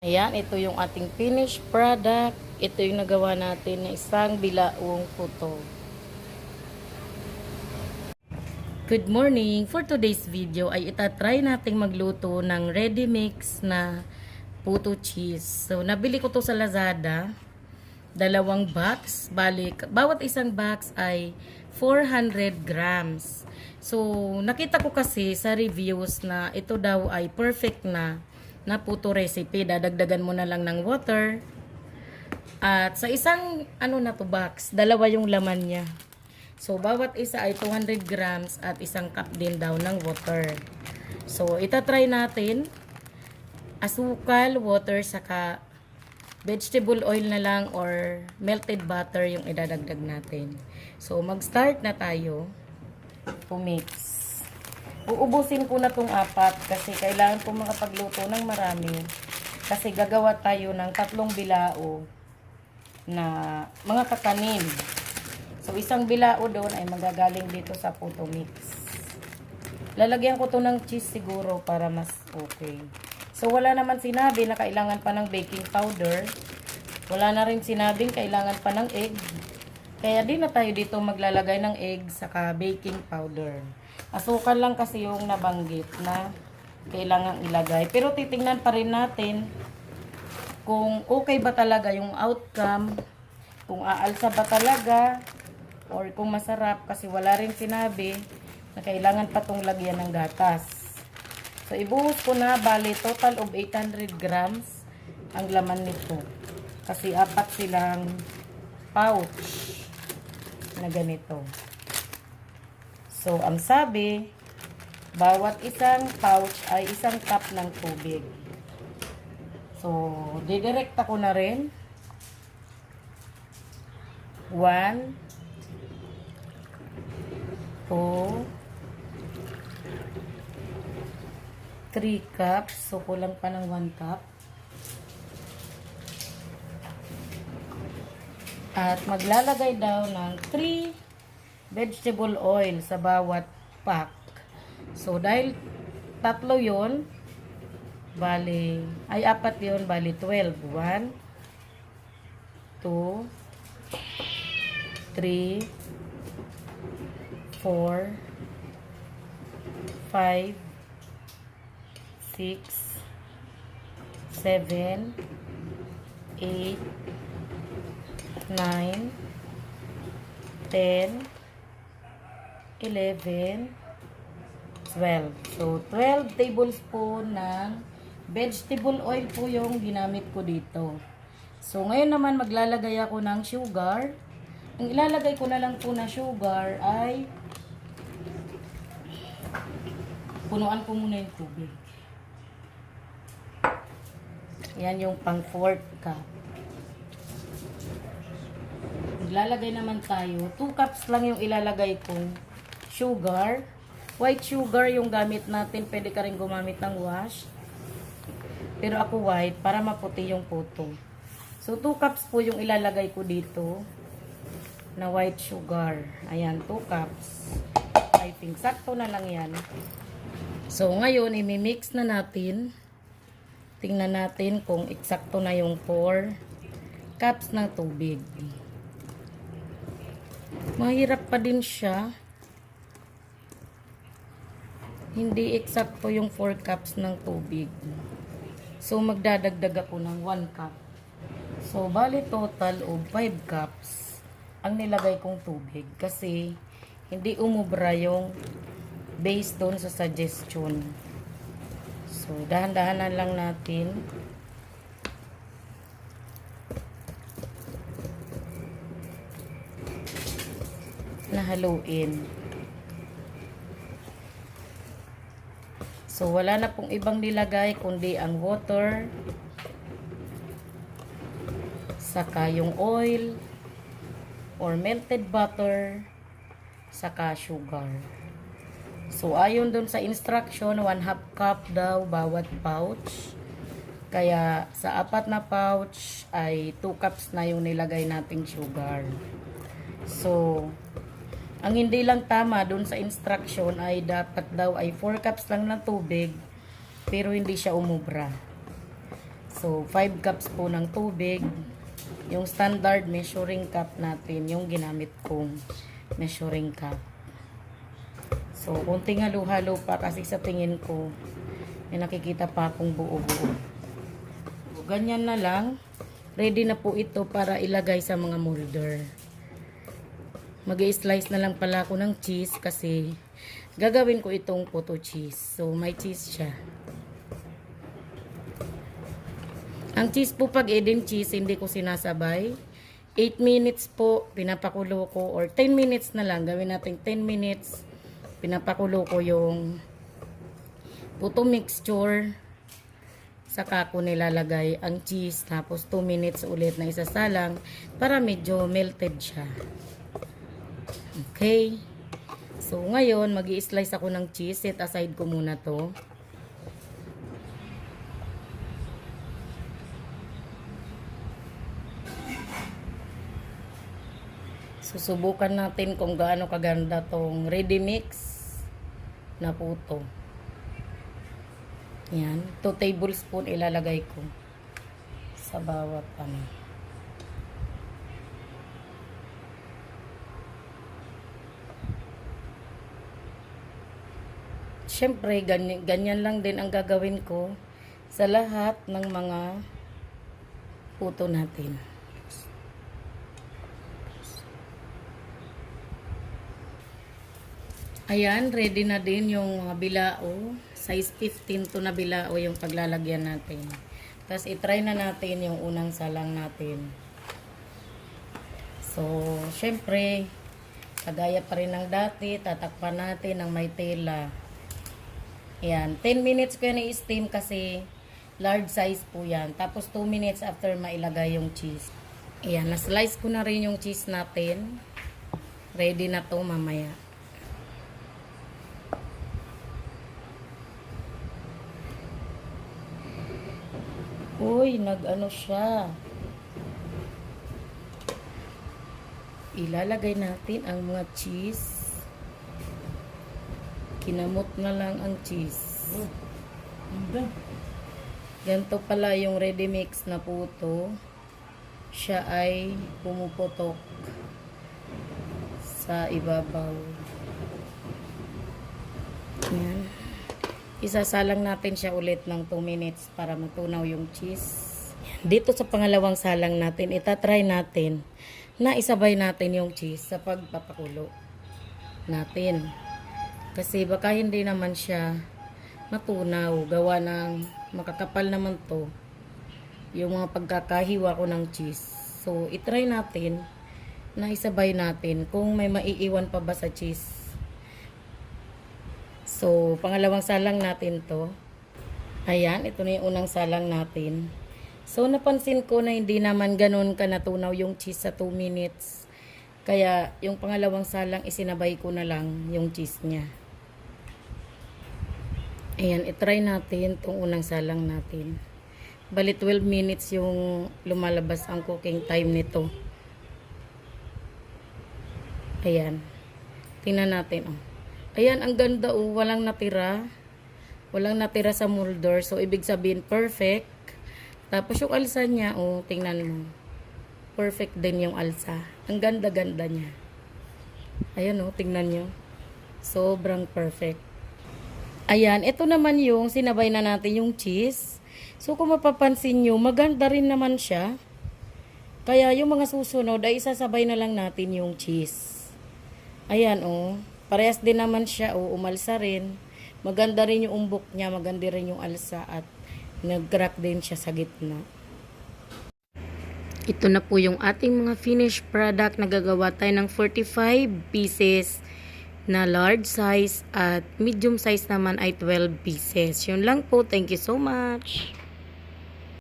Ayan, ito yung ating finished product. Ito yung nagawa natin ng isang bilaong puto. Good morning! For today's video ay itatry nating magluto ng ready mix na puto cheese. So, nabili ko to sa Lazada. Dalawang box. Balik, bawat isang box ay 400 grams. So, nakita ko kasi sa reviews na ito daw ay perfect na puto recipe. Dadagdagan mo na lang ng water. At sa isang box, dalawa yung laman niya. So, bawat isa ay 200 grams at isang cup din daw ng water. So, itatry natin. Asukal, water, saka vegetable oil na lang or melted butter yung idadagdag natin. So, mag-start na tayo. Pumix. Uubusin ko na tong apat kasi kailangan ko makapagluto ng marami. Kasi gagawa tayo ng 3 bilao na mga kakanin. So, isang bilao doon ay magagaling dito sa puto mix. Lalagyan ko to ng cheese siguro para mas okay. So, wala naman sinabi na kailangan pa ng baking powder. Wala na rin sinabing kailangan pa ng egg. Kaya di na tayo dito maglalagay ng egg saka baking powder. Asukal lang kasi yung nabanggit na kailangan ilagay. Pero titingnan pa rin natin kung okay ba talaga yung outcome. Kung aalsa ba talaga. Or kung masarap kasi wala rin sinabi na kailangan pa tong lagyan ng gatas. So, ibuhos ko na, bali, total of 800 grams ang laman nito. Kasi 4 silang pouch na ganito. So, ang sabi, bawat isang pouch ay isang cup ng tubig. So, didirekta ko na rin. 1, 2, 3 cups. So, kulang pa ng 1 cup. At maglalagay daw ng 3 vegetable oil sa bawat pack. So, dahil 3 yon, bali, ay 4 yon, bali 12. 1, 2, 3, 4, 5, 6, 7, 8, 9, 10, 11, 12. So, 12 tablespoon ng vegetable oil po yung ginamit ko dito. So, ngayon naman maglalagay ako ng sugar. Ang ilalagay ko na lang po na sugar ay punuan ko muna yung tubig. Yan yung pang 4th cup. Maglalagay naman tayo. 2 cups lang yung ilalagay kong sugar. White sugar yung gamit natin. Pwede ka rin gumamit ng wash. Pero ako white para maputi yung puto. So 2 cups po yung ilalagay ko dito na white sugar. Ayan, 2 cups. I think sakto na lang yan. So ngayon, imimix na natin. Tingnan natin kung eksakto na yung 4 cups ng tubig. Mahirap pa din siya. Hindi eksakto yung 4 cups ng tubig. So magdadagdag ako ng 1 cup. So bali total of 5 cups ang nilagay kong tubig kasi hindi umubra yung based doon sa suggestion. So, dahan-dahanan lang natin. Nahaluin. So, wala na pong ibang nilagay kundi ang water, saka yung oil, or melted butter, saka sugar. So, ayon dun sa instruction, 1/2 cup daw bawat pouch. Kaya, sa 4 na pouch, ay 2 cups na yung nilagay nating sugar. So, ang hindi lang tama dun sa instruction ay dapat daw ay 4 cups lang ng tubig, pero hindi siya umubra. So, 5 cups po ng tubig. Yung standard measuring cup natin, yung ginamit kong measuring cup. So, kunting halo-halo pa kasi sa tingin ko, may nakikita pa akong buo-buo. So, ganyan na lang. Ready na po ito para ilagay sa mga molder. Mag-i-slice na lang pala ako ng cheese kasi gagawin ko itong puto cheese. So, may cheese siya. Ang cheese po pag Eden cheese, hindi ko sinasabay. 8 minutes po, pinapakulo ko. Or 10 minutes na lang. Gawin natin 10 minutes. Pinapakulo ko yung puto mixture. Saka ko nilalagay ang cheese. Tapos 2 minutes ulit na isasalang para medyo melted siya. Okay. So, ngayon, mag-i-slice ako ng cheese. Set aside ko muna to. Susubukan natin kung gaano kaganda tong ready mix na puto. Yan. 2 tablespoon ilalagay ko sa bawat ano. Siyempre, ganyan lang din ang gagawin ko sa lahat ng mga puto natin. Ayan, ready na din yung mga bilao. Size 15 to na bilao yung paglalagyan natin. Tapos, itry na natin yung unang salang natin. So, syempre, kagaya pa rin ng dati, tatakpan natin ng may tela. Ayan, 10 minutes ko yan i-steam kasi large size po yan. Tapos, 2 minutes after mailagay yung cheese. Ayan, na-slice ko na rin yung cheese natin. Ready na to mamaya. Uy, nag-ano siya. Ilalagay natin ang mga cheese. Kinamot na lang ang cheese. Ganito pala yung ready mix na puto. Siya ay pumuputok sa ibabaw. Yan. Isasalang natin siya ulit ng 2 minutes para matunaw yung cheese. Dito sa pangalawang salang natin, itatry natin na isabay natin yung cheese sa pagpapakulo natin. Kasi baka hindi naman siya matunaw. Gawa ng makakapal naman to yung mga pagkakahiwa ko ng cheese. So, itry natin na isabay natin kung may maiiwan pa ba sa cheese. So, pangalawang salang natin to. Ayan, ito na yung unang salang natin. So, napansin ko na hindi naman ganun ka natunaw yung cheese sa 2 minutes. Kaya, yung pangalawang salang, isinabay ko na lang yung cheese niya. Ayan, itry natin itong unang salang natin. Bali, 12 minutes yung lumalabas ang cooking time nito. Ayan. Tingnan natin, oh. Ayan, ang ganda, oh. Walang natira. Walang natira sa molder. So, ibig sabihin, perfect. Tapos, yung alsa niya, oh, tingnan mo. Perfect din yung alsa. Ang ganda-ganda niya. Ayan, oh, tingnan nyo. Sobrang perfect. Ayan, ito naman yung sinabay na natin yung cheese. So, kung mapapansin nyo, maganda rin naman siya. Kaya, yung mga susunod, ay isasabay na lang natin yung cheese. Ayan, oh. Parehas din naman siya, oh, umalsa rin. Maganda rin yung umbok niya, maganda rin yung alsa at nag-crack din siya sa gitna. Ito na po yung ating mga finished product. Nagagawa tayo ng 45 pieces na large size at medium size naman ay 12 pieces. Yun lang po. Thank you so much.